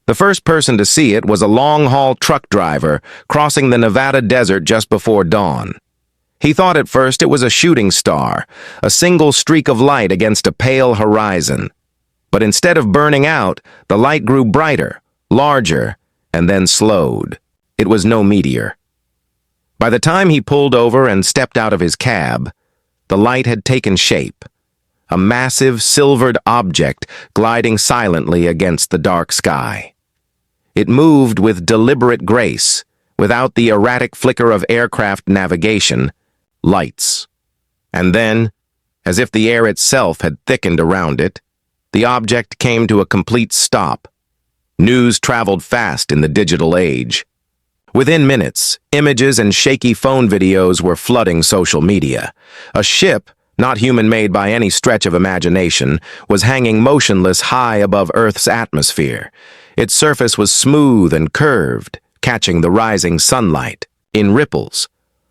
The first person to see it was a long-haul truck driver crossing the Nevada desert just before dawn. He thought at first it was a shooting star, a single streak of light against a pale horizon. But instead of burning out, the light grew brighter, larger, and then slowed. It was no meteor. By the time he pulled over and stepped out of his cab, the light had taken shape. A massive, silvered object gliding silently against the dark sky. It moved with deliberate grace, without the erratic flicker of aircraft navigation, lights. And then, as if the air itself had thickened around it, the object came to a complete stop. News traveled fast in the digital age. Within minutes, images and shaky phone videos were flooding social media. A ship, not human-made by any stretch of imagination, was hanging motionless high above Earth's atmosphere. Its surface was smooth and curved, catching the rising sunlight, in ripples,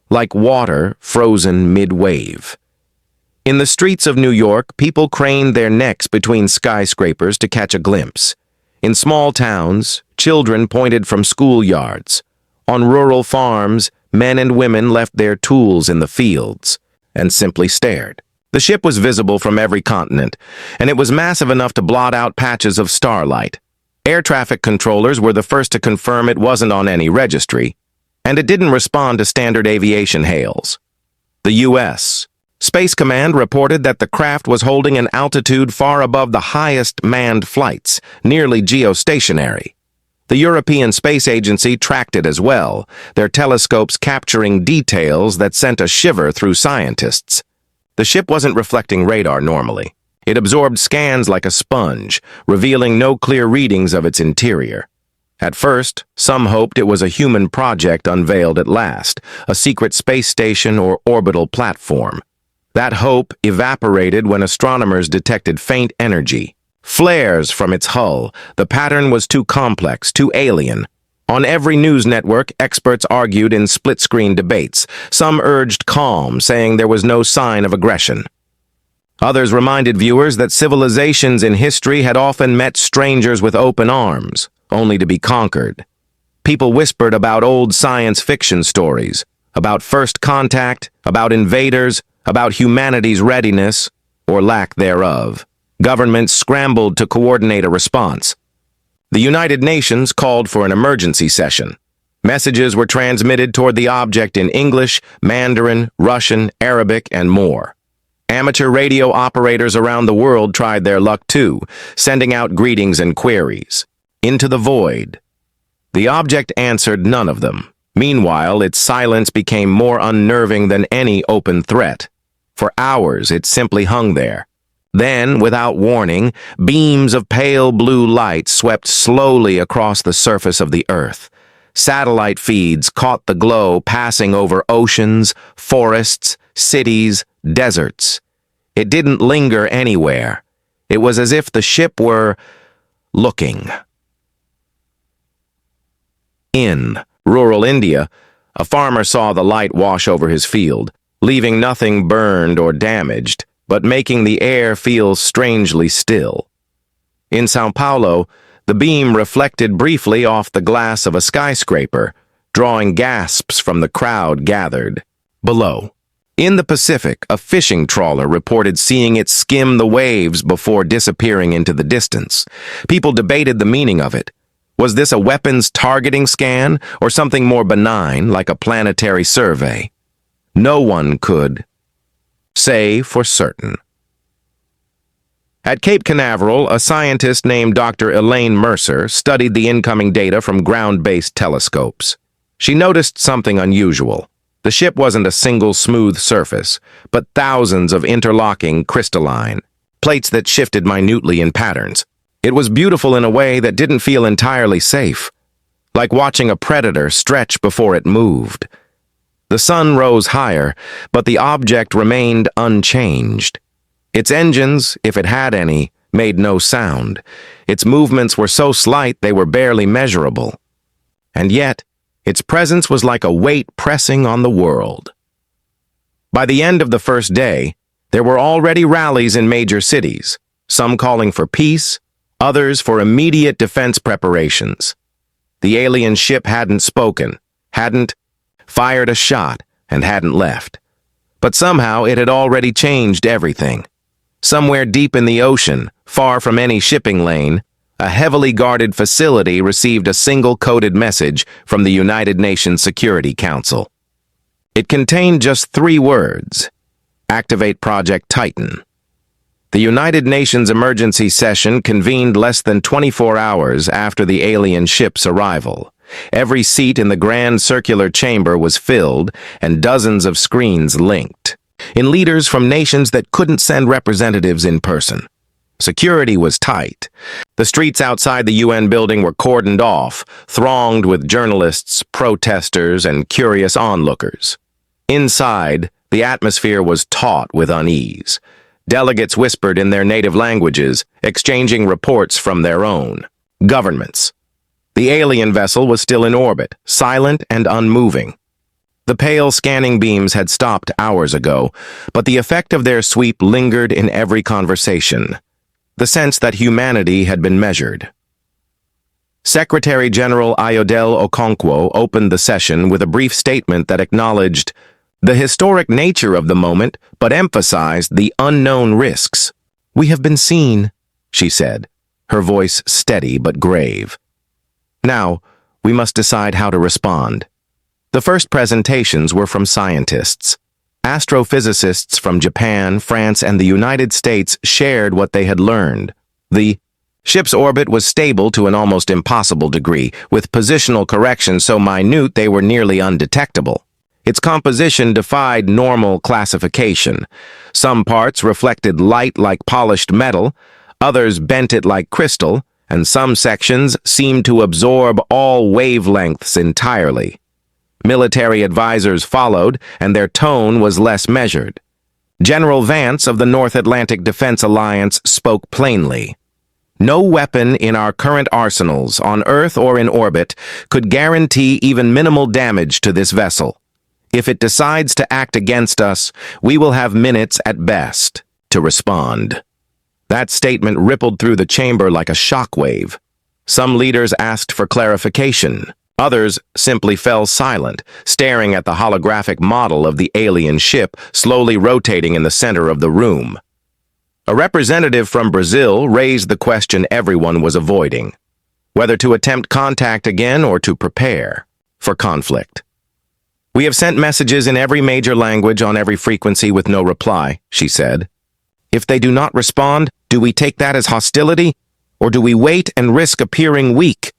like water frozen mid-wave. In the streets of New York, people craned their necks between skyscrapers to catch a glimpse. In small towns, children pointed from schoolyards. On rural farms, men and women left their tools in the fields and simply stared. The ship was visible from every continent, and it was massive enough to blot out patches of starlight. Air traffic controllers were the first to confirm it wasn't on any registry, and it didn't respond to standard aviation hails. The U.S. Space Command reported that the craft was holding an altitude far above the highest manned flights, nearly geostationary. The European Space Agency tracked it as well, their telescopes capturing details that sent a shiver through scientists. The ship wasn't reflecting radar normally. It absorbed scans like a sponge, revealing no clear readings of its interior. At first, some hoped it was a human project unveiled at last, a secret space station or orbital platform. That hope evaporated when astronomers detected faint energy. Flares from its hull. The pattern was too complex, too alien. On every news network, experts argued in split-screen debates. Some urged calm, saying there was no sign of aggression. Others reminded viewers that civilizations in history had often met strangers with open arms, only to be conquered. People whispered about old science fiction stories, about first contact, about invaders, about humanity's readiness, or lack thereof. Governments scrambled to coordinate a response. The United Nations called for an emergency session. Messages were transmitted toward the object in English, Mandarin, Russian, Arabic, and more. Amateur radio operators around the world tried their luck too, sending out greetings and queries. Into the void. The object answered none of them. Meanwhile, its silence became more unnerving than any open threat. For hours, it simply hung there. Then, without warning, beams of pale blue light swept slowly across the surface of the Earth. Satellite feeds caught the glow passing over oceans, forests, cities, deserts. It didn't linger anywhere. It was as if the ship were looking. In rural India, a farmer saw the light wash over his field, leaving nothing burned or damaged, but making the air feel strangely still. In São Paulo, the beam reflected briefly off the glass of a skyscraper, drawing gasps from the crowd gathered below. In the Pacific, a fishing trawler reported seeing it skim the waves before disappearing into the distance. People debated the meaning of it. Was this a weapons targeting scan or something more benign like a planetary survey? No one could say for certain. At Cape Canaveral, a scientist named Dr. Elaine Mercer studied the incoming data from ground-based telescopes. She noticed something unusual. The ship wasn't a single smooth surface, but thousands of interlocking crystalline plates that shifted minutely in patterns. It was beautiful in a way that didn't feel entirely safe, like watching a predator stretch before it moved. The sun rose higher, but the object remained unchanged. Its engines, if it had any, made no sound. Its movements were so slight they were barely measurable. And yet, its presence was like a weight pressing on the world. By the end of the first day, there were already rallies in major cities, some calling for peace, others for immediate defense preparations. The alien ship hadn't spoken, hadn't fired a shot, and hadn't left. But somehow it had already changed everything. Somewhere deep in the ocean, far from any shipping lane, a heavily guarded facility received a single coded message from the United Nations Security Council. It contained just 3 words: Activate Project Titan. The United Nations emergency session convened less than 24 hours after the alien ship's arrival. Every seat in the grand circular chamber was filled, and dozens of screens linked, in leaders from nations that couldn't send representatives in person. Security was tight. The streets outside the UN building were cordoned off, thronged with journalists, protesters, and curious onlookers. Inside, the atmosphere was taut with unease. Delegates whispered in their native languages, exchanging reports from their own governments. The alien vessel was still in orbit, silent and unmoving. The pale scanning beams had stopped hours ago, but the effect of their sweep lingered in every conversation. The sense that humanity had been measured. Secretary General Ayodele Okonkwo opened the session with a brief statement that acknowledged the historic nature of the moment, but emphasized the unknown risks. "We have been seen," she said, her voice steady but grave. "Now, we must decide how to respond." The first presentations were from scientists. Astrophysicists from Japan, France, and the United States shared what they had learned. The ship's orbit was stable to an almost impossible degree, with positional corrections so minute they were nearly undetectable. Its composition defied normal classification. Some parts reflected light like polished metal, others bent it like crystal, and some sections seemed to absorb all wavelengths entirely. Military advisors followed, and their tone was less measured. General Vance of the North Atlantic Defense Alliance spoke plainly. "No weapon in our current arsenals, on Earth or in orbit, could guarantee even minimal damage to this vessel. If it decides to act against us, we will have minutes at best to respond." That statement rippled through the chamber like a shockwave. Some leaders asked for clarification. Others simply fell silent, staring at the holographic model of the alien ship slowly rotating in the center of the room. A representative from Brazil raised the question everyone was avoiding: whether to attempt contact again or to prepare for conflict. "We have sent messages in every major language on every frequency with no reply," she said. "If they do not respond, do we take that as hostility, or do we wait and risk appearing weak?"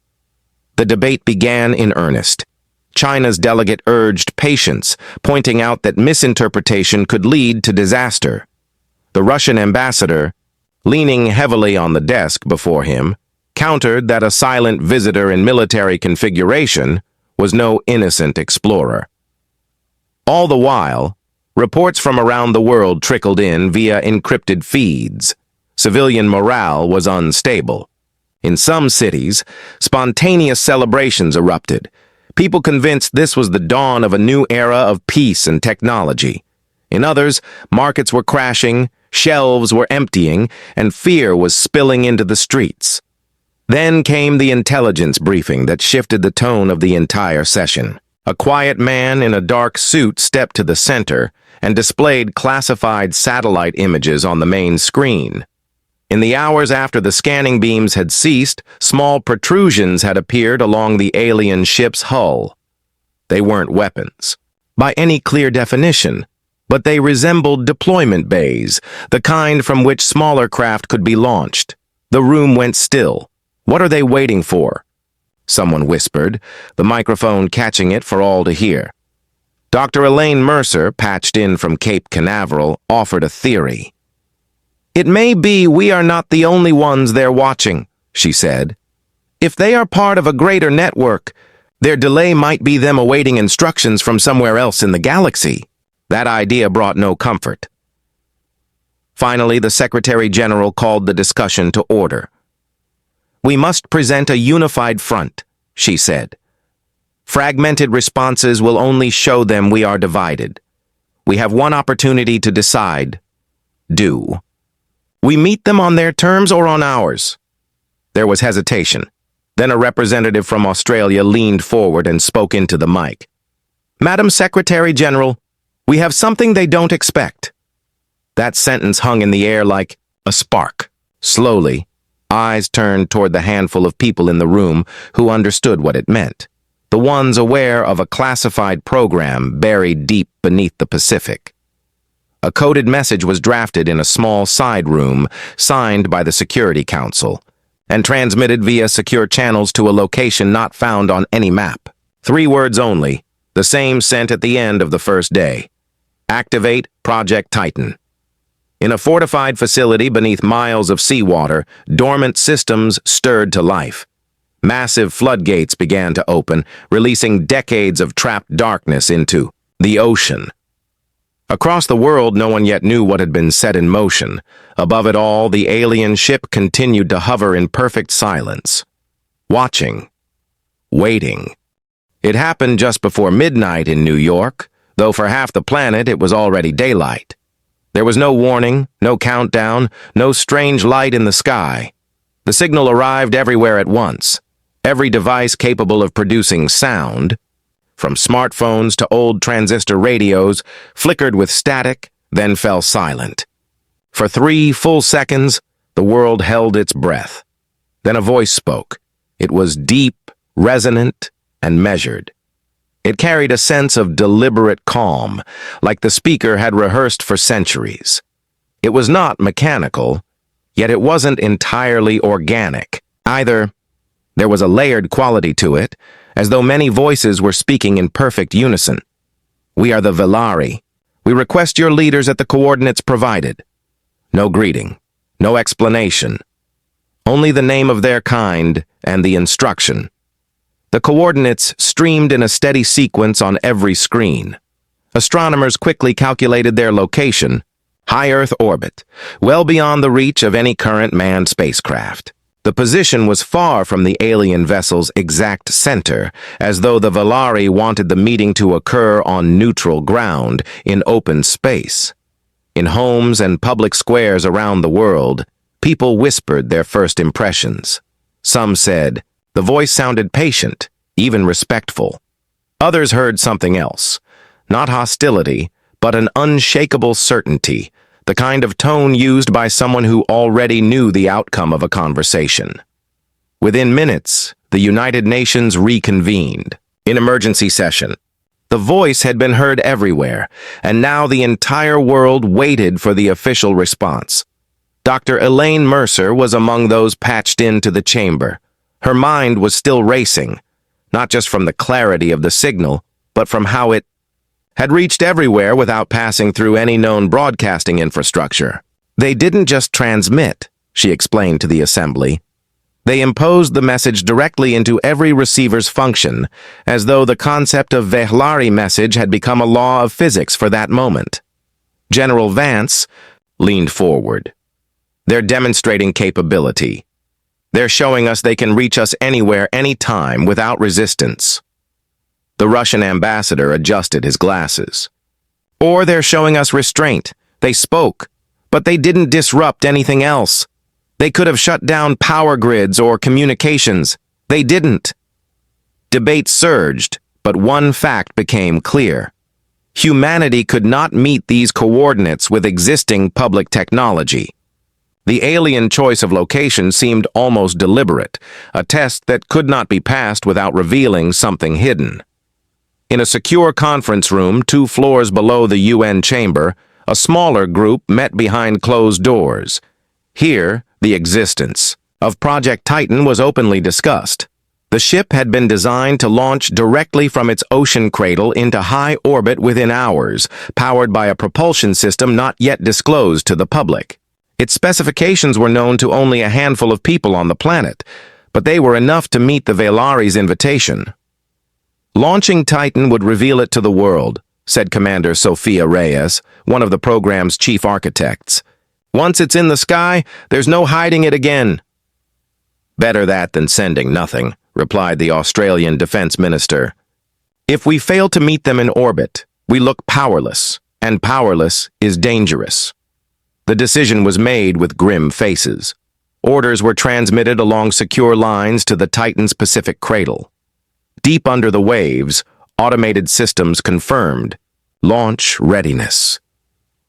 The debate began in earnest. China's delegate urged patience, pointing out that misinterpretation could lead to disaster. The Russian ambassador, leaning heavily on the desk before him, countered that a silent visitor in military configuration was no innocent explorer. All the while, reports from around the world trickled in via encrypted feeds. Civilian morale was unstable. In some cities, spontaneous celebrations erupted, people convinced this was the dawn of a new era of peace and technology. In others, markets were crashing, shelves were emptying, and fear was spilling into the streets. Then came the intelligence briefing that shifted the tone of the entire session. A quiet man in a dark suit stepped to the center and displayed classified satellite images on the main screen. In the hours after the scanning beams had ceased, small protrusions had appeared along the alien ship's hull. They weren't weapons, by any clear definition, but they resembled deployment bays, the kind from which smaller craft could be launched. The room went still. "What are they waiting for?" someone whispered, the microphone catching it for all to hear. Dr. Elaine Mercer, patched in from Cape Canaveral, offered a theory. "It may be we are not the only ones they're watching," she said. "If they are part of a greater network, their delay might be them awaiting instructions from somewhere else in the galaxy." That idea brought no comfort. Finally, the Secretary General called the discussion to order. "We must present a unified front," she said. "Fragmented responses will only show them we are divided. We have one opportunity to decide. Do we meet them on their terms or on ours?" There was hesitation. Then a representative from Australia leaned forward and spoke into the mic. "Madam Secretary General, we have something they don't expect." That sentence hung in the air like a spark. Slowly, eyes turned toward the handful of people in the room who understood what it meant. The ones aware of a classified program buried deep beneath the Pacific. A coded message was drafted in a small side room, signed by the Security Council, and transmitted via secure channels to a location not found on any map. 3 words only, the same sent at the end of the first day. Activate Project Titan. In a fortified facility beneath miles of seawater, dormant systems stirred to life. Massive floodgates began to open, releasing decades of trapped darkness into the ocean. Across the world, no one yet knew what had been set in motion. Above it all, the alien ship continued to hover in perfect silence. Watching. Waiting. It happened just before midnight in New York, though for half the planet it was already daylight. There was no warning, no countdown, no strange light in the sky. The signal arrived everywhere at once. Every device capable of producing sound, from smartphones to old transistor radios, flickered with static, then fell silent. For 3 full seconds, the world held its breath. Then a voice spoke. It was deep, resonant, and measured. It carried a sense of deliberate calm, like the speaker had rehearsed for centuries. It was not mechanical, yet it wasn't entirely organic either. There was a layered quality to it, as though many voices were speaking in perfect unison. "We are the Velari. We request your leaders at the coordinates provided." No greeting, no explanation. Only the name of their kind and the instruction. The coordinates streamed in a steady sequence on every screen. Astronomers quickly calculated their location: high Earth orbit, well beyond the reach of any current manned spacecraft. The position was far from the alien vessel's exact center, as though the Velari wanted the meeting to occur on neutral ground, in open space. In homes and public squares around the world, people whispered their first impressions. Some said, the voice sounded patient, even respectful. Others heard something else. Not hostility, but an unshakable certainty, the kind of tone used by someone who already knew the outcome of a conversation. Within minutes, the United Nations reconvened. In emergency session. The voice had been heard everywhere, and now the entire world waited for the official response. Dr. Elaine Mercer was among those patched into the chamber. Her mind was still racing, not just from the clarity of the signal, but from how it had reached everywhere without passing through any known broadcasting infrastructure. They didn't just transmit, she explained to the assembly. They imposed the message directly into every receiver's function, as though the concept of Velari message had become a law of physics for that moment. General Vance leaned forward. They're demonstrating capability. They're showing us they can reach us anywhere, anytime, without resistance. The Russian ambassador adjusted his glasses. Or they're showing us restraint. They spoke, but they didn't disrupt anything else. They could have shut down power grids or communications. They didn't. Debate surged, but one fact became clear. Humanity could not meet these coordinates with existing public technology. The alien choice of location seemed almost deliberate, a test that could not be passed without revealing something hidden. In a secure conference room 2 floors below the UN chamber, a smaller group met behind closed doors. Here, the existence of Project Titan was openly discussed. The ship had been designed to launch directly from its ocean cradle into high orbit within hours, powered by a propulsion system not yet disclosed to the public. Its specifications were known to only a handful of people on the planet, but they were enough to meet the Velari's invitation. Launching Titan would reveal it to the world, said Commander Sofia Reyes, one of the program's chief architects. Once it's in the sky, there's no hiding it again. Better that than sending nothing, replied the Australian Defense Minister. If we fail to meet them in orbit, we look powerless, and powerless is dangerous. The decision was made with grim faces. Orders were transmitted along secure lines to the Titan's Pacific cradle. Deep under the waves, automated systems confirmed launch readiness.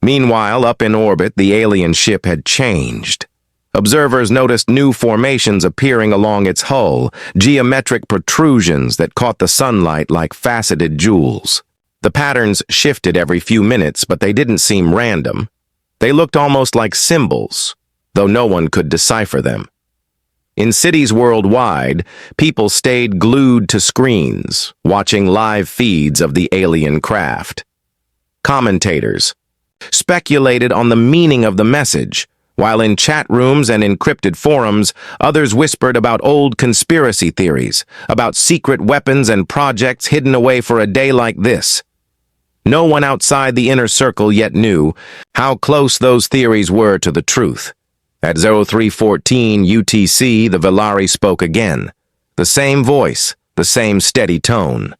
Meanwhile, up in orbit, the alien ship had changed. Observers noticed new formations appearing along its hull, geometric protrusions that caught the sunlight like faceted jewels. The patterns shifted every few minutes, but they didn't seem random. They looked almost like symbols, though no one could decipher them. In cities worldwide, people stayed glued to screens, watching live feeds of the alien craft. Commentators speculated on the meaning of the message, while in chat rooms and encrypted forums, others whispered about old conspiracy theories, about secret weapons and projects hidden away for a day like this. No one outside the inner circle yet knew how close those theories were to the truth. At 0314 UTC, the Velari spoke again. The same voice, the same steady tone.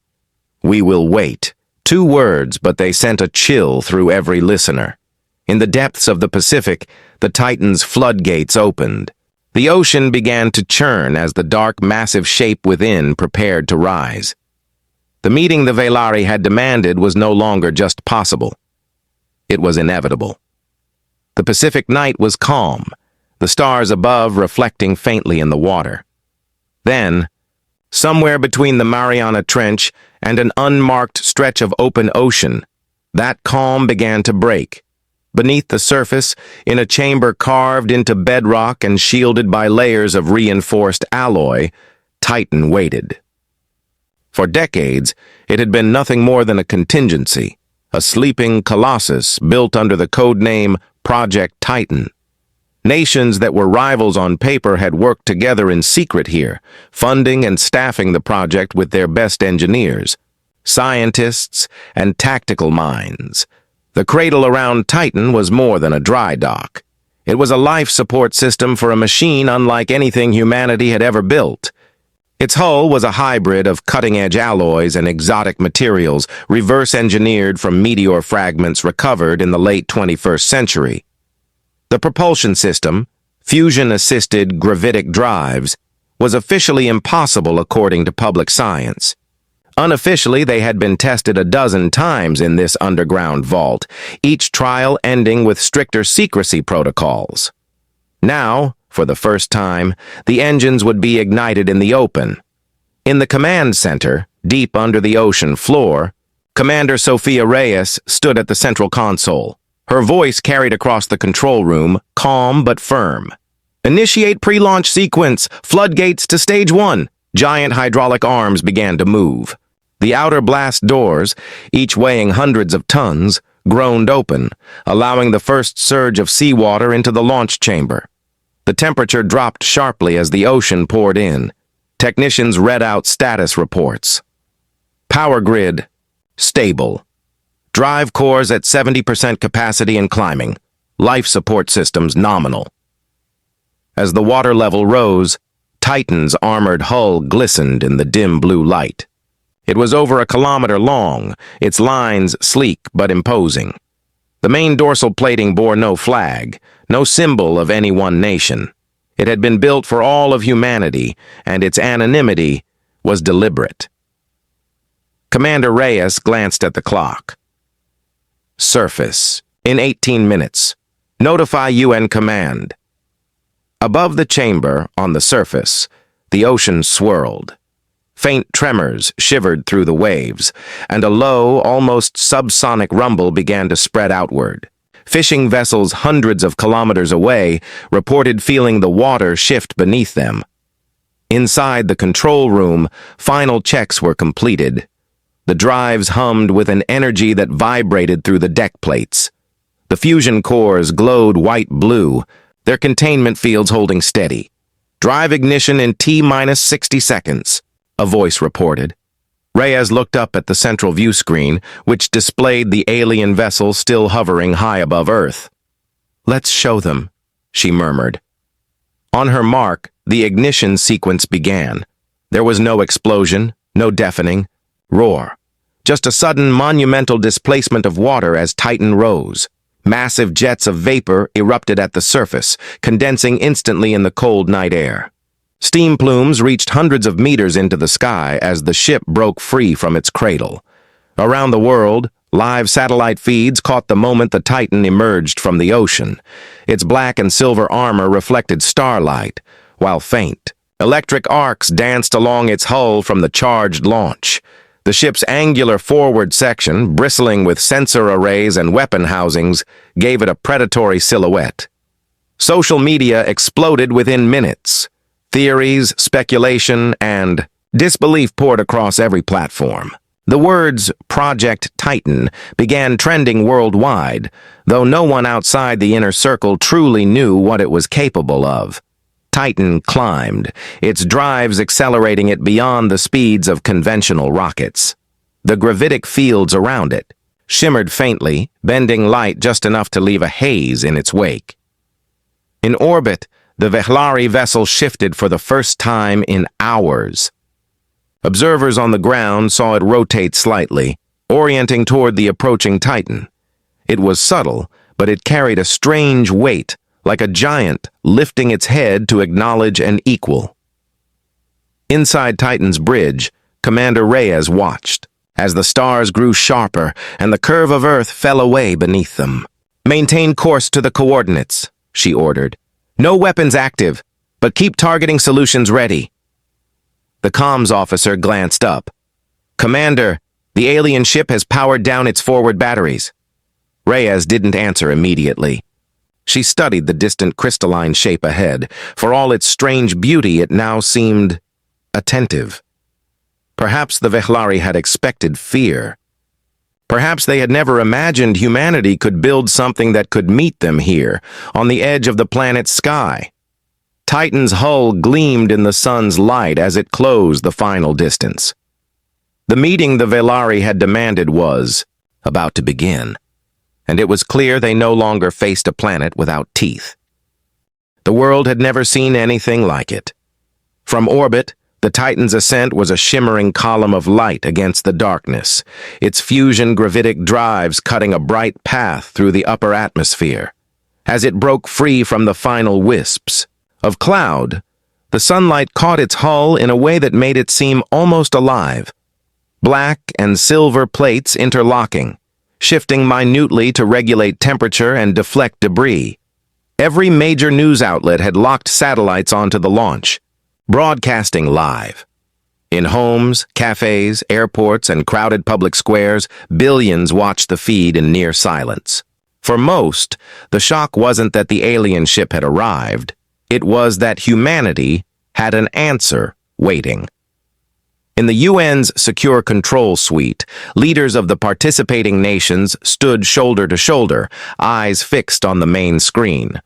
"We will wait." 2 words, but they sent a chill through every listener. In the depths of the Pacific, the Titan's floodgates opened. The ocean began to churn as the dark, massive shape within prepared to rise. The meeting the Velari had demanded was no longer just possible. It was inevitable. The Pacific night was calm, the stars above reflecting faintly in the water. Then, somewhere between the Mariana Trench and an unmarked stretch of open ocean, that calm began to break. Beneath the surface, in a chamber carved into bedrock and shielded by layers of reinforced alloy, Titan waited. For decades, it had been nothing more than a contingency, a sleeping colossus built under the codename Project Titan. Nations that were rivals on paper had worked together in secret here, funding and staffing the project with their best engineers, scientists, and tactical minds. The cradle around Titan was more than a dry dock. It was a life support system for a machine unlike anything humanity had ever built. Its hull was a hybrid of cutting-edge alloys and exotic materials reverse-engineered from meteor fragments recovered in the late 21st century. The propulsion system, fusion-assisted gravitic drives, was officially impossible according to public science. Unofficially, they had been tested a dozen times in this underground vault, each trial ending with stricter secrecy protocols. Now, for the first time, the engines would be ignited in the open. In the command center, deep under the ocean floor, Commander Sophia Reyes stood at the central console. Her voice carried across the control room, calm but firm. "Initiate pre-launch sequence, floodgates to stage 1. Giant hydraulic arms began to move. The outer blast doors, each weighing hundreds of tons, groaned open, allowing the first surge of seawater into the launch chamber. The temperature dropped sharply as the ocean poured in. Technicians read out status reports. Power grid, stable. Drive cores at 70% capacity and climbing. Life support systems nominal. As the water level rose, Titan's armored hull glistened in the dim blue light. It was over a kilometer long, its lines sleek but imposing. The main dorsal plating bore no flag, no symbol of any one nation. It had been built for all of humanity, and its anonymity was deliberate. Commander Reyes glanced at the clock. Surface. In 18 minutes. Notify UN Command. Above the chamber, on the surface, the ocean swirled. Faint tremors shivered through the waves, and a low, almost subsonic rumble began to spread outward. Fishing vessels hundreds of kilometers away reported feeling the water shift beneath them. Inside the control room, final checks were completed. The drives hummed with an energy that vibrated through the deck plates. The fusion cores glowed white-blue, their containment fields holding steady. "Drive ignition in T-minus 60 seconds, a voice reported. Reyes looked up at the central view screen, which displayed the alien vessel still hovering high above Earth. "Let's show them," she murmured. On her mark, the ignition sequence began. There was no explosion, no deafening roar. Just a sudden monumental displacement of water as Titan rose. Massive jets of vapor erupted at the surface, condensing instantly in the cold night air. Steam plumes reached hundreds of meters into the sky as the ship broke free from its cradle. Around the world, live satellite feeds caught the moment the Titan emerged from the ocean. Its black and silver armor reflected starlight, while faint, electric arcs danced along its hull from the charged launch. The ship's angular forward section, bristling with sensor arrays and weapon housings, gave it a predatory silhouette. Social media exploded within minutes. Theories, speculation, and disbelief poured across every platform. The words Project Titan began trending worldwide, though no one outside the inner circle truly knew what it was capable of. Titan climbed, its drives accelerating it beyond the speeds of conventional rockets. The gravitic fields around it shimmered faintly, bending light just enough to leave a haze in its wake. In orbit, the Vehlari vessel shifted for the first time in hours. Observers on the ground saw it rotate slightly, orienting toward the approaching Titan. It was subtle, but it carried a strange weight, like a giant lifting its head to acknowledge an equal. Inside Titan's bridge, Commander Reyes watched, as the stars grew sharper and the curve of Earth fell away beneath them. "Maintain course to the coordinates," she ordered. "No weapons active, but keep targeting solutions ready." The comms officer glanced up. "Commander, the alien ship has powered down its forward batteries." Reyes didn't answer immediately. She studied the distant crystalline shape ahead. For all its strange beauty, it now seemed attentive. Perhaps the Vehlari had expected fear. Perhaps they had never imagined humanity could build something that could meet them here, on the edge of the planet's sky. Titan's hull gleamed in the sun's light as it closed the final distance. The meeting the Vehlari had demanded was about to begin, and it was clear they no longer faced a planet without teeth. The world had never seen anything like it. From orbit, the Titan's ascent was a shimmering column of light against the darkness, its fusion gravitic drives cutting a bright path through the upper atmosphere. As it broke free from the final wisps of cloud, the sunlight caught its hull in a way that made it seem almost alive. Black and silver plates interlocking, shifting minutely to regulate temperature and deflect debris. Every major news outlet had locked satellites onto the launch, broadcasting live. In homes, cafes, airports, and crowded public squares, billions watched the feed in near silence. For most, the shock wasn't that the alien ship had arrived. It was that humanity had an answer waiting. In the UN's Secure Control Suite, leaders of the participating nations stood shoulder to shoulder, eyes fixed on the main screen.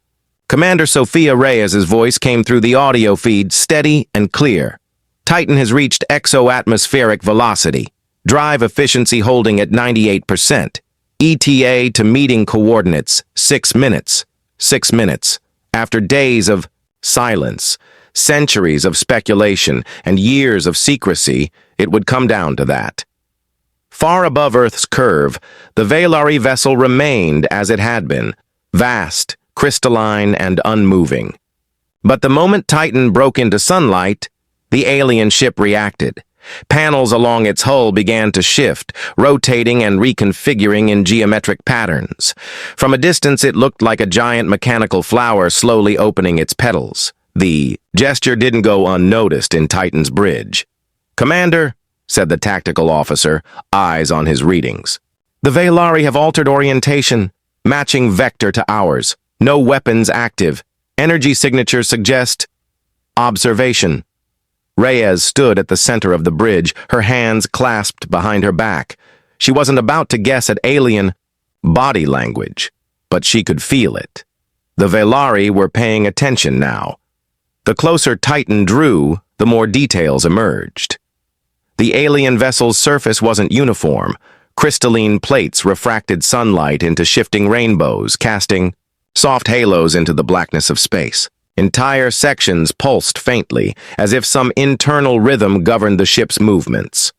Commander Sophia Reyes's voice came through the audio feed, steady and clear. Titan has reached exo-atmospheric velocity. Drive efficiency holding at 98%. ETA to meeting coordinates, 6 minutes. 6 minutes. After days of silence, centuries of speculation, and years of secrecy, it would come down to that. Far above Earth's curve, the Vehlari vessel remained as it had been, vast, crystalline, and unmoving. But the moment Titan broke into sunlight, the alien ship reacted. Panels along its hull began to shift, rotating and reconfiguring in geometric patterns. From a distance, it looked like a giant mechanical flower slowly opening its petals. The gesture didn't go unnoticed in Titan's bridge. "Commander," said the tactical officer, eyes on his readings. "The Vehlari have altered orientation, matching vector to ours. No weapons active. Energy signatures suggest observation." Reyes stood at the center of the bridge, her hands clasped behind her back. She wasn't about to guess at alien body language, but she could feel it. The Vehlari were paying attention now. The closer Titan drew, the more details emerged. The alien vessel's surface wasn't uniform. Crystalline plates refracted sunlight into shifting rainbows, casting soft halos into the blackness of space. Entire sections pulsed faintly, as if some internal rhythm governed the ship's movements.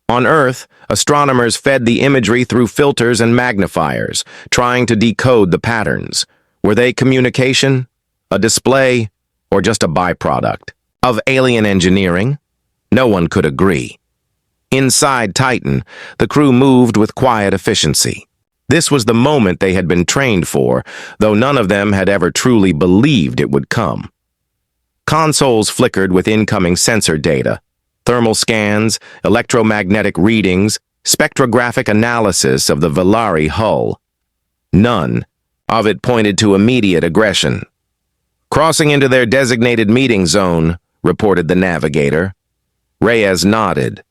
On Earth, astronomers fed the imagery through filters and magnifiers, trying to decode the patterns. Were they communication, a display, or just a byproduct of alien engineering? No one could agree. Inside Titan, the crew moved with quiet efficiency. This was the moment they had been trained for, though none of them had ever truly believed it would come. Consoles flickered with incoming sensor data, thermal scans, electromagnetic readings, spectrographic analysis of the Velari hull. None of it pointed to immediate aggression. "Crossing into their designated meeting zone," reported the navigator. Reyes nodded.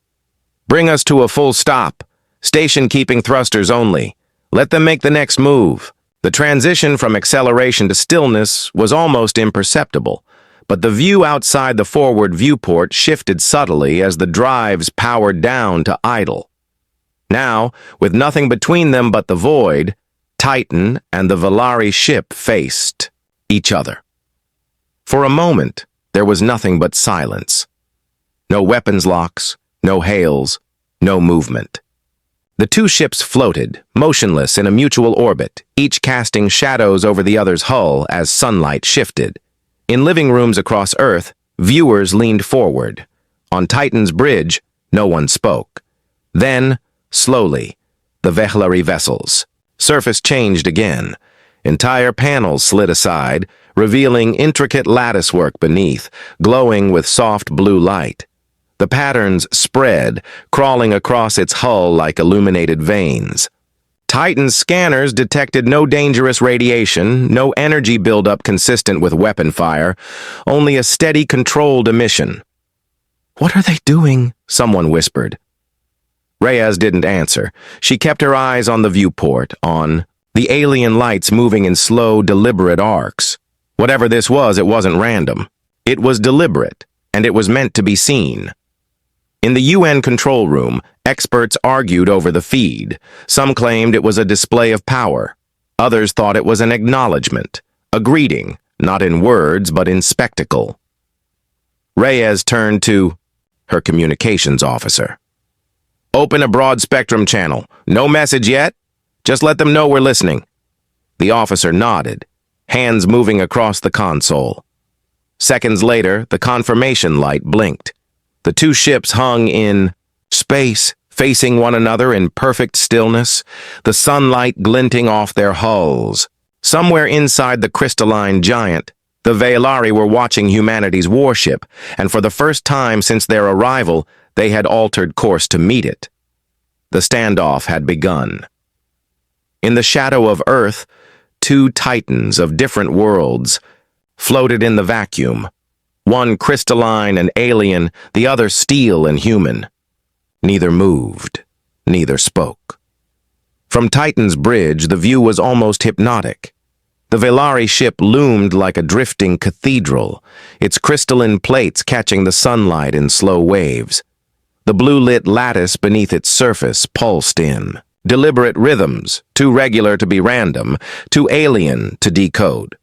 "Bring us to a full stop. Station-keeping thrusters only. Let them make the next move." The transition from acceleration to stillness was almost imperceptible, but the view outside the forward viewport shifted subtly as the drives powered down to idle. Now, with nothing between them but the void, Titan and the Velari ship faced each other. For a moment, there was nothing but silence. No weapons locks, no hails, no movement. The two ships floated, motionless in a mutual orbit, each casting shadows over the other's hull as sunlight shifted. In living rooms across Earth, viewers leaned forward. On Titan's bridge, no one spoke. Then, slowly, the Velari vessels. Surface changed again. Entire panels slid aside, revealing intricate latticework beneath, glowing with soft blue light. The patterns spread, crawling across its hull like illuminated veins. Titan's scanners detected no dangerous radiation, no energy buildup consistent with weapon fire, only a steady, controlled emission. "What are they doing?" someone whispered. Reyes didn't answer. She kept her eyes on the viewport, on the alien lights moving in slow, deliberate arcs. Whatever this was, it wasn't random. It was deliberate, and it was meant to be seen. In the UN control room, experts argued over the feed. Some claimed it was a display of power. Others thought it was an acknowledgement, a greeting, not in words but in spectacle. Reyes turned to her communications officer. "Open a broad spectrum channel. No message yet? Just let them know we're listening." The officer nodded, hands moving across the console. Seconds later, the confirmation light blinked. The two ships hung in space, facing one another in perfect stillness, the sunlight glinting off their hulls. Somewhere inside the crystalline giant, the Velari were watching humanity's warship, and for the first time since their arrival, they had altered course to meet it. The standoff had begun. In the shadow of Earth, two titans of different worlds floated in the vacuum, one crystalline and alien, the other steel and human. Neither moved, neither spoke. From Titan's bridge, the view was almost hypnotic. The Velari ship loomed like a drifting cathedral, its crystalline plates catching the sunlight in slow waves. The blue-lit lattice beneath its surface pulsed in. Deliberate rhythms, too regular to be random, too alien to decode.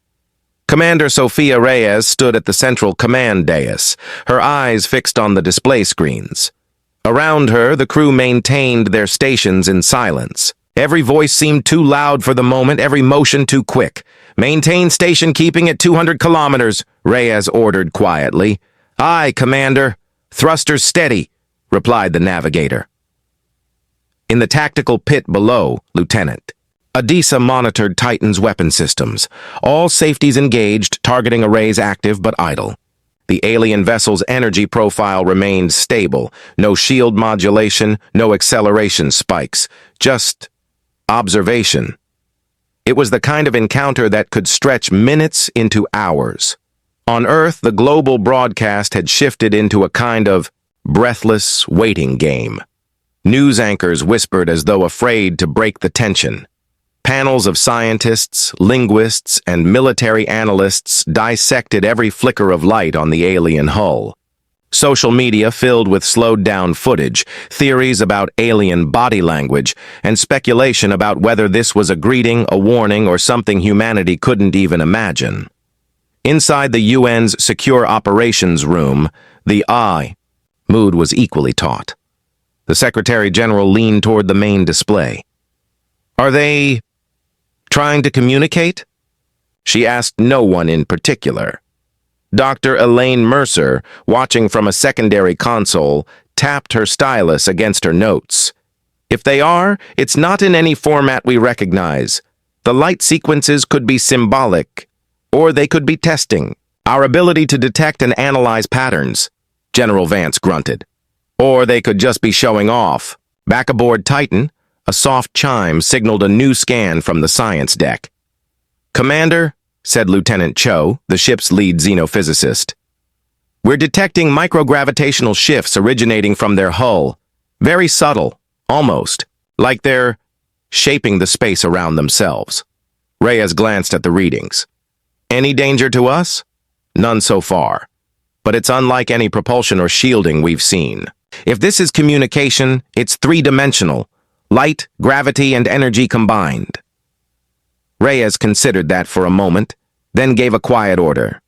Commander Sofia Reyes stood at the central command dais, her eyes fixed on the display screens. Around her, the crew maintained their stations in silence. Every voice seemed too loud for the moment, every motion too quick. "Maintain station keeping at 200 kilometers, Reyes ordered quietly. "Aye, Commander. Thrusters steady," replied the navigator. In the tactical pit below, Lieutenant Adisa monitored Titan's weapon systems. All safeties engaged, targeting arrays active but idle. The alien vessel's energy profile remained stable. No shield modulation, no acceleration spikes. Just observation. It was the kind of encounter that could stretch minutes into hours. On Earth, the global broadcast had shifted into a kind of breathless waiting game. News anchors whispered as though afraid to break the tension. Panels of scientists, linguists, and military analysts dissected every flicker of light on the alien hull. Social media filled with slowed-down footage, theories about alien body language, and speculation about whether this was a greeting, a warning, or something humanity couldn't even imagine. Inside the UN's Secure Operations Room, the mood was equally taut. The Secretary General leaned toward the main display. Are they trying to communicate? She asked no one in particular. Dr. Elaine Mercer, watching from a secondary console, tapped her stylus against her notes. If they are, it's not in any format we recognize. The light sequences could be symbolic, or they could be testing our ability to detect and analyze patterns, General Vance grunted. Or they could just be showing off. Back aboard Titan, a soft chime signaled a new scan from the science deck. Commander, said Lieutenant Cho, the ship's lead xenophysicist. We're detecting microgravitational shifts originating from their hull. Very subtle, almost, like they're shaping the space around themselves. Reyes glanced at the readings. Any danger to us? None so far. But it's unlike any propulsion or shielding we've seen. If this is communication, it's three-dimensional. Light, gravity, and energy combined. Reyes considered that for a moment, then gave a quiet order.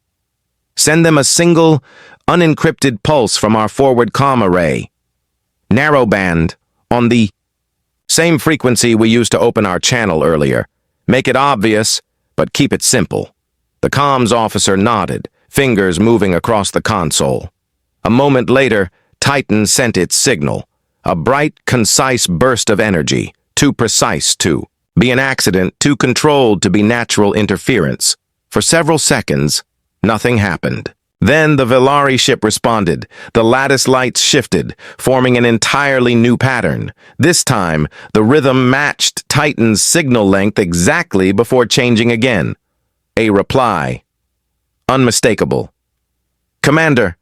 Send them a single, unencrypted pulse from our forward comm array. Narrowband, on the same frequency we used to open our channel earlier. Make it obvious, but keep it simple. The comms officer nodded, fingers moving across the console. A moment later, Titan sent its signal. A bright, concise burst of energy, too precise to be an accident, too controlled to be natural interference. For several seconds, nothing happened. Then the Velari ship responded. The lattice lights shifted, forming an entirely new pattern. This time, the rhythm matched Titan's signal length exactly before changing again. A reply. Unmistakable. Commander,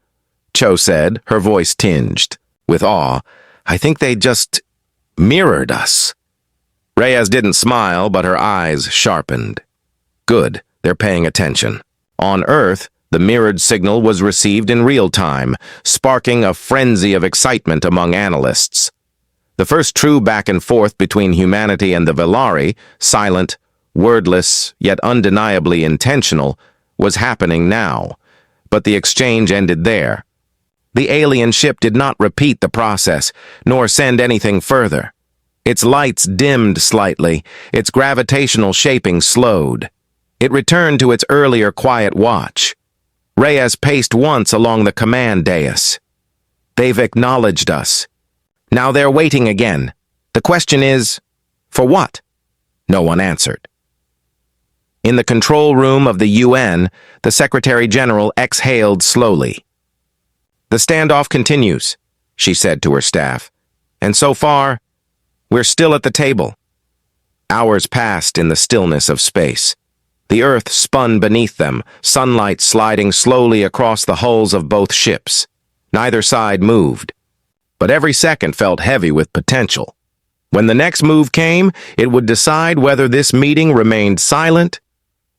Cho said, her voice tinged with awe. I think they just mirrored us. Reyes didn't smile, but her eyes sharpened. Good, they're paying attention. On Earth, the mirrored signal was received in real time, sparking a frenzy of excitement among analysts. The first true back and forth between humanity and the Velari, silent, wordless, yet undeniably intentional, was happening now. But the exchange ended there. The alien ship did not repeat the process, nor send anything further. Its lights dimmed slightly, its gravitational shaping slowed. It returned to its earlier quiet watch. Reyes paced once along the command dais. They've acknowledged us. Now they're waiting again. The question is, for what? No one answered. In the control room of the UN, the Secretary General exhaled slowly. The standoff continues, she said to her staff. And so far, we're still at the table. Hours passed in the stillness of space. The Earth spun beneath them, sunlight sliding slowly across the hulls of both ships. Neither side moved, but every second felt heavy with potential. When the next move came, it would decide whether this meeting remained silent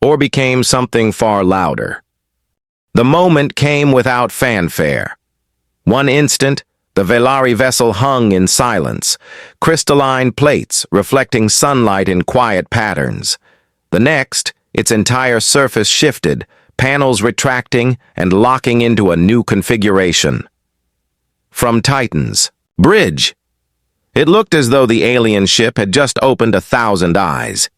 or became something far louder. The moment came without fanfare. One instant, the Velari vessel hung in silence, crystalline plates reflecting sunlight in quiet patterns. The next, its entire surface shifted, panels retracting and locking into a new configuration. From Titan's bridge. It looked as though the alien ship had just opened 1,000 eyes.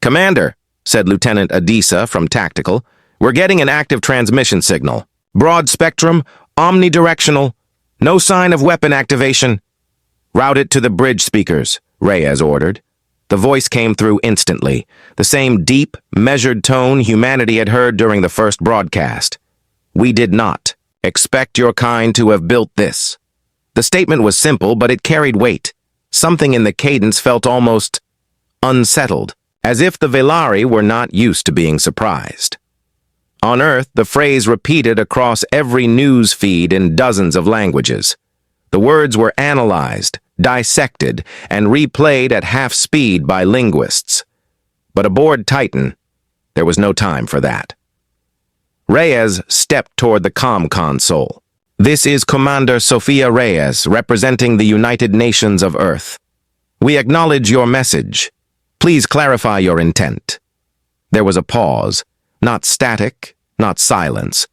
Commander, said Lieutenant Adisa from Tactical, we're getting an active transmission signal. Broad spectrum, omnidirectional, no sign of weapon activation. Route it to the bridge speakers, Reyes ordered. The voice came through instantly, the same deep, measured tone humanity had heard during the first broadcast. We did not expect your kind to have built this. The statement was simple, but it carried weight. Something in the cadence felt almost unsettled, as if the Velari were not used to being surprised. On Earth, the phrase repeated across every news feed in dozens of languages. The words were analyzed, dissected, and replayed at half speed by linguists. But aboard Titan, there was no time for that. Reyes stepped toward the comm console. This is Commander Sophia Reyes, representing the United Nations of Earth. We acknowledge your message. Please clarify your intent. There was a pause, not static, not silence,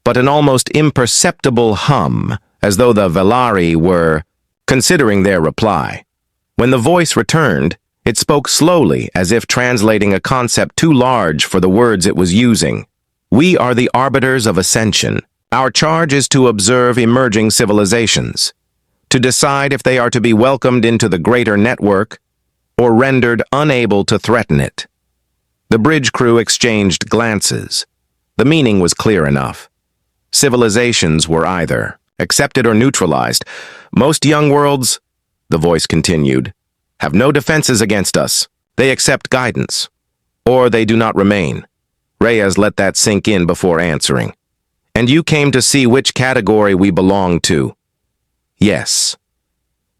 but an almost imperceptible hum, as though the Velari were considering their reply. When the voice returned, it spoke slowly, as if translating a concept too large for the words it was using. We are the arbiters of ascension. Our charge is to observe emerging civilizations, to decide if they are to be welcomed into the greater network or rendered unable to threaten it. The bridge crew exchanged glances. The meaning was clear enough. Civilizations were either accepted or neutralized. Most young worlds, the voice continued, have no defenses against us. They accept guidance, or they do not remain. Reyes let that sink in before answering. And you came to see which category we belong to. Yes.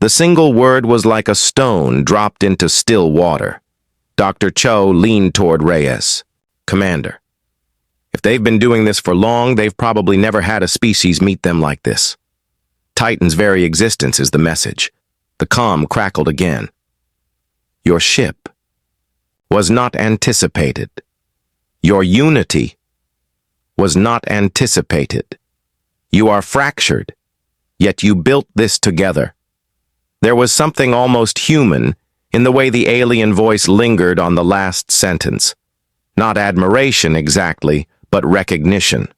The single word was like a stone dropped into still water. Dr. Cho leaned toward Reyes. Commander, if they've been doing this for long, they've probably never had a species meet them like this. Titan's very existence is the message. The comm crackled again. Your ship was not anticipated. Your unity was not anticipated. You are fractured, yet you built this together. There was something almost human in the way the alien voice lingered on the last sentence. Not admiration exactly, but recognition.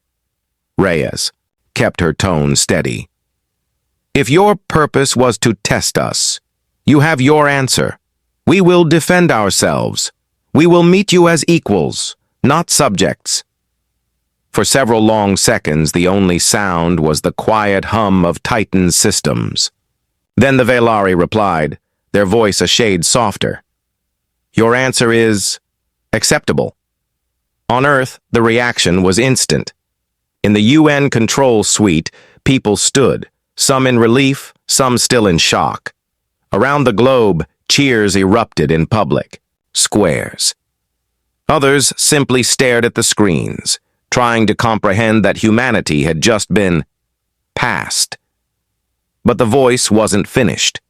Reyes kept her tone steady. If your purpose was to test us, you have your answer. We will defend ourselves. We will meet you as equals, not subjects. For several long seconds, the only sound was the quiet hum of Titan's systems. Then the Velari replied, their voice a shade softer. Your answer is acceptable. On Earth, the reaction was instant. In the UN control suite, people stood, some in relief, some still in shock. Around the globe, cheers erupted in public, squares. Others simply stared at the screens, trying to comprehend that humanity had just been passed. But the voice wasn't finished.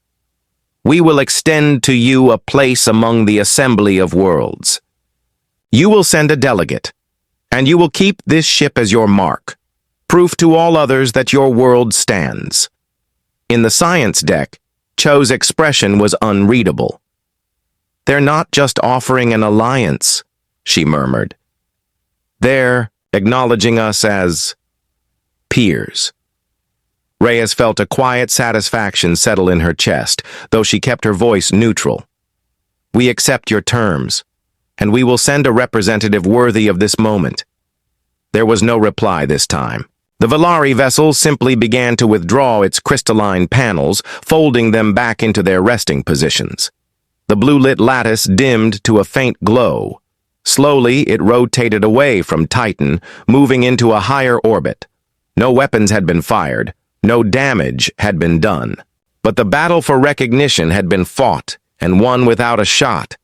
We will extend to you a place among the assembly of worlds. You will send a delegate, and you will keep this ship as your mark, proof to all others that your world stands. In the science deck, Cho's expression was unreadable. They're not just offering an alliance, she murmured. They're acknowledging us as peers. Reyes felt a quiet satisfaction settle in her chest, though she kept her voice neutral. We accept your terms, and we will send a representative worthy of this moment. There was no reply this time. The Velari vessel simply began to withdraw its crystalline panels, folding them back into their resting positions. The blue-lit lattice dimmed to a faint glow. Slowly, it rotated away from Titan, moving into a higher orbit. No weapons had been fired. No damage had been done. But the battle for recognition had been fought and won without a shot.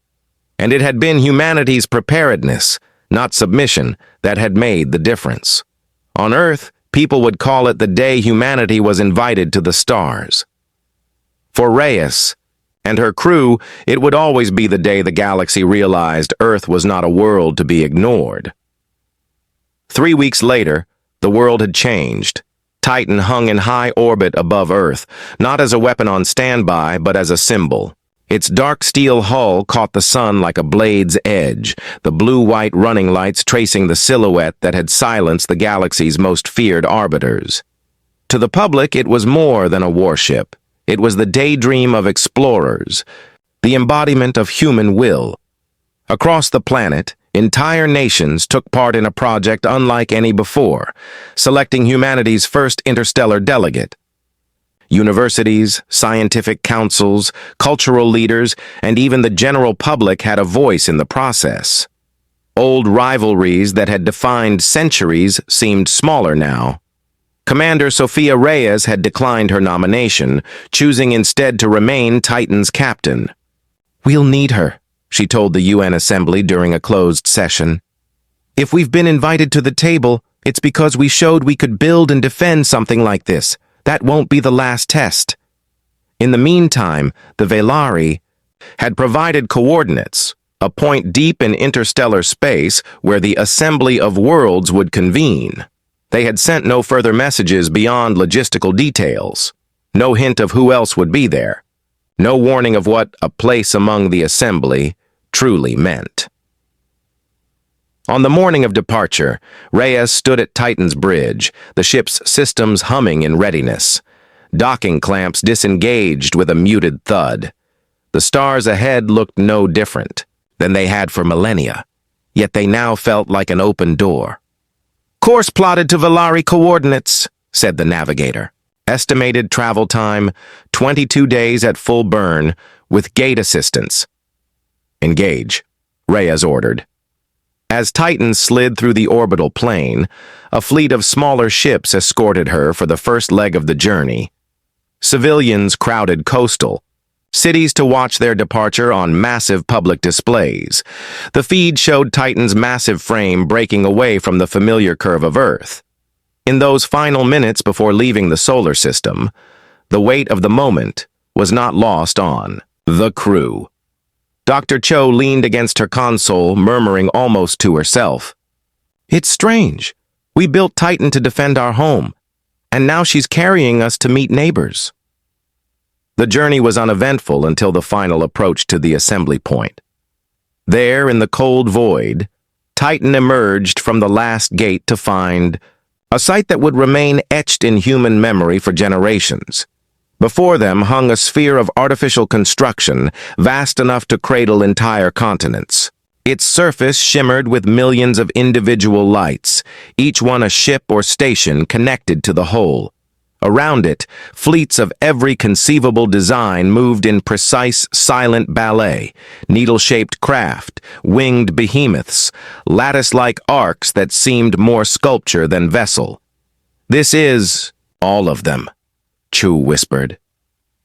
And it had been humanity's preparedness, not submission, that had made the difference. On Earth, people would call it the day humanity was invited to the stars. For Reyes and her crew, it would always be the day the galaxy realized Earth was not a world to be ignored. 3 weeks later, the world had changed. Titan hung in high orbit above Earth, not as a weapon on standby, but as a symbol. Its dark steel hull caught the sun like a blade's edge, the blue-white running lights tracing the silhouette that had silenced the galaxy's most feared arbiters. To the public, it was more than a warship. It was the daydream of explorers, the embodiment of human will. Across the planet, entire nations took part in a project unlike any before, selecting humanity's first interstellar delegate. Universities, scientific councils, cultural leaders, and even the general public had a voice in the process. Old rivalries that had defined centuries seemed smaller now. Commander Sophia Reyes had declined her nomination, choosing instead to remain Titan's captain. We'll need her, she told the UN Assembly during a closed session. If we've been invited to the table, it's because we showed we could build and defend something like this. That won't be the last test. In the meantime, the Velari had provided coordinates, a point deep in interstellar space where the Assembly of Worlds would convene. They had sent no further messages beyond logistical details. No hint of who else would be there. No warning of what a place among the assembly truly meant. On the morning of departure, Reyes stood at Titan's bridge, the ship's systems humming in readiness. Docking clamps disengaged with a muted thud. The stars ahead looked no different than they had for millennia, yet they now felt like an open door. "Course plotted to Valari coordinates," said the navigator. Estimated travel time, 22 days at full burn, with gate assistance. "Engage," Reyes ordered. As Titan slid through the orbital plane, a fleet of smaller ships escorted her for the first leg of the journey. Civilians crowded coastal, cities to watch their departure on massive public displays. The feed showed Titan's massive frame breaking away from the familiar curve of Earth. In those final minutes before leaving the solar system, the weight of the moment was not lost on the crew. Dr. Cho leaned against her console, murmuring almost to herself, "It's strange. We built Titan to defend our home, and now she's carrying us to meet neighbors." The journey was uneventful until the final approach to the assembly point. There, in the cold void, Titan emerged from the last gate to find a sight that would remain etched in human memory for generations. Before them hung a sphere of artificial construction, vast enough to cradle entire continents. Its surface shimmered with millions of individual lights, each one a ship or station connected to the whole. Around it, fleets of every conceivable design moved in precise, silent ballet, needle-shaped craft, winged behemoths, lattice-like arcs that seemed more sculpture than vessel. "This is all of them," Chu whispered.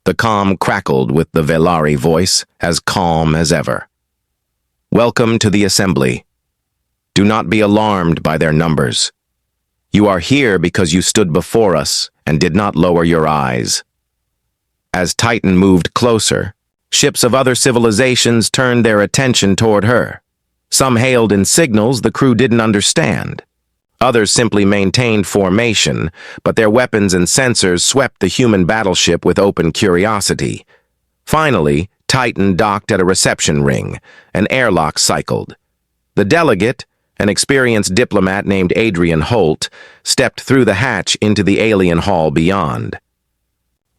The comm crackled with the Velari voice, as calm as ever. "Welcome to the assembly. Do not be alarmed by their numbers. You are here because you stood before us and did not lower your eyes." As Titan moved closer, ships of other civilizations turned their attention toward her. Some hailed in signals the crew didn't understand. Others simply maintained formation, but their weapons and sensors swept the human battleship with open curiosity. Finally, Titan docked at a reception ring. An airlock cycled. The delegate, an experienced diplomat named Adrian Holt, stepped through the hatch into the alien hall beyond.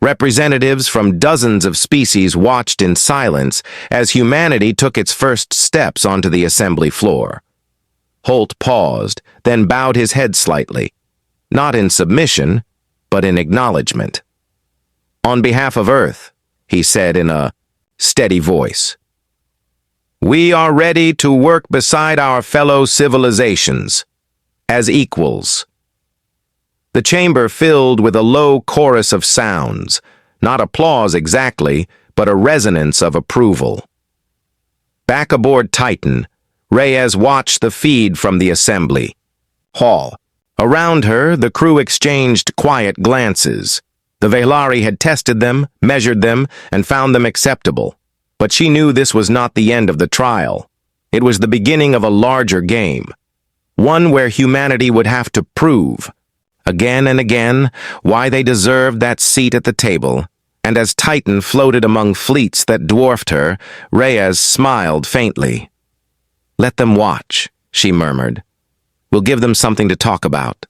Representatives from dozens of species watched in silence as humanity took its first steps onto the assembly floor. Holt paused, then bowed his head slightly, not in submission, but in acknowledgement. "On behalf of Earth," he said in a steady voice, "we are ready to work beside our fellow civilizations, as equals." The chamber filled with a low chorus of sounds, not applause exactly, but a resonance of approval. Back aboard Titan, Reyes watched the feed from the assembly hall. Around her, the crew exchanged quiet glances. The Velari had tested them, measured them, and found them acceptable. But she knew this was not the end of the trial. It was the beginning of a larger game, one where humanity would have to prove, again and again, why they deserved that seat at the table. And as Titan floated among fleets that dwarfed her, Reyes smiled faintly. "Let them watch," she murmured. "We'll give them something to talk about."